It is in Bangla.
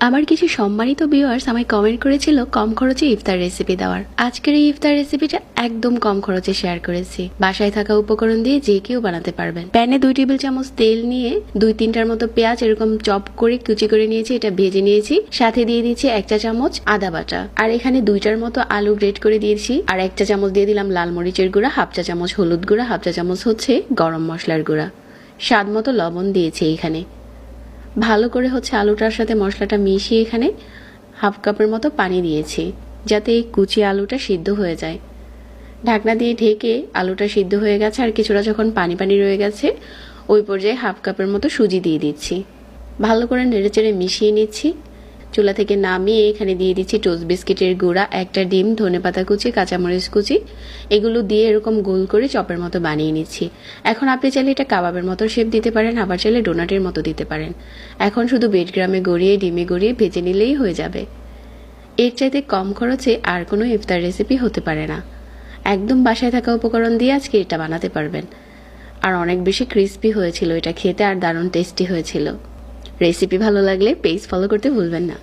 আমার কিছু সম্মানিত ভিউয়ার্স আমায় কমেন্ট করেছিল কম খরচে ইফতার রেসিপি দেওয়ার। আজকের এই ইফতার রেসিপিটা একদম কম খরচে শেয়ার করেছি। বাসায় থাকা উপকরণ দিয়ে যে কেউ বানাতে পারবেন। প্যানে 2 টেবিল চামচ তেল নিয়ে 2-3টার মতো পেঁয়াজ এরকম চপ করে কুচি করে নিয়েছি, এটা ভেজে নিয়েছি। সাথে দিয়ে দিচ্ছি 1 চা চামচ আদা বাটা, আর এখানে 2টার মতো আলু গ্রেট করে দিয়েছি, আর 1 চা চামচ দিয়ে দিলাম লাল মরিচের গুঁড়া, 1/2 চা চামচ হলুদ গুঁড়া, 1/2 চা চামচ হচ্ছে গরম মশলার গুঁড়া, স্বাদ মতো লবণ দিয়েছি। এখানে ভালো করে আলুটার সাথে মশলাটা মিশিয়ে এখানে 1/2 কাপের মতো পানি দিয়েছি, যাতে এই কুচি আলুটা সিদ্ধ হয়ে যায়। ঢাকনা দিয়ে ঢেকে আলুটা সিদ্ধ হয়ে গেছে, আর কিছুটা যখন পানি পানি রয়ে গেছে ওই পর্যায়ে 1/2 কাপের মতো সুজি দিয়ে দিচ্ছি। ভালো করে নেড়েচেড়ে মিশিয়ে নিচ্ছি। চুলা থেকে নামিয়ে এখানে দিয়ে দিচ্ছি টোস্ট বিস্কিটের গুঁড়া, 1টা ডিম, ধনেপাতা কুচি, কাঁচামরিচ কুচি, এগুলো দিয়ে এরকম গোল করে চপের মতো বানিয়ে নিচ্ছি। এখন আপনি চাইলে এটা কাবাবের মতো শেপ দিতে পারেন, আবার চাইলে ডোনাটের মতো দিতে পারেন। এখন শুধু বেডগ্রামে গড়িয়ে ডিমে গড়িয়ে ভেজে নিলেই হয়ে যাবে। এর চাইতে কম খরচে আর কোনো ইফতার রেসিপি হতে পারে না। একদম বাসায় থাকা উপকরণ দিয়ে আজকে এটা বানাতে পারবেন। আর অনেক বেশি ক্রিস্পি হয়েছিল এটা খেতে, আর দারুণ টেস্টি হয়েছিল। রেসিপি ভালো লাগলে পেজ ফলো করতে ভুলবেন না।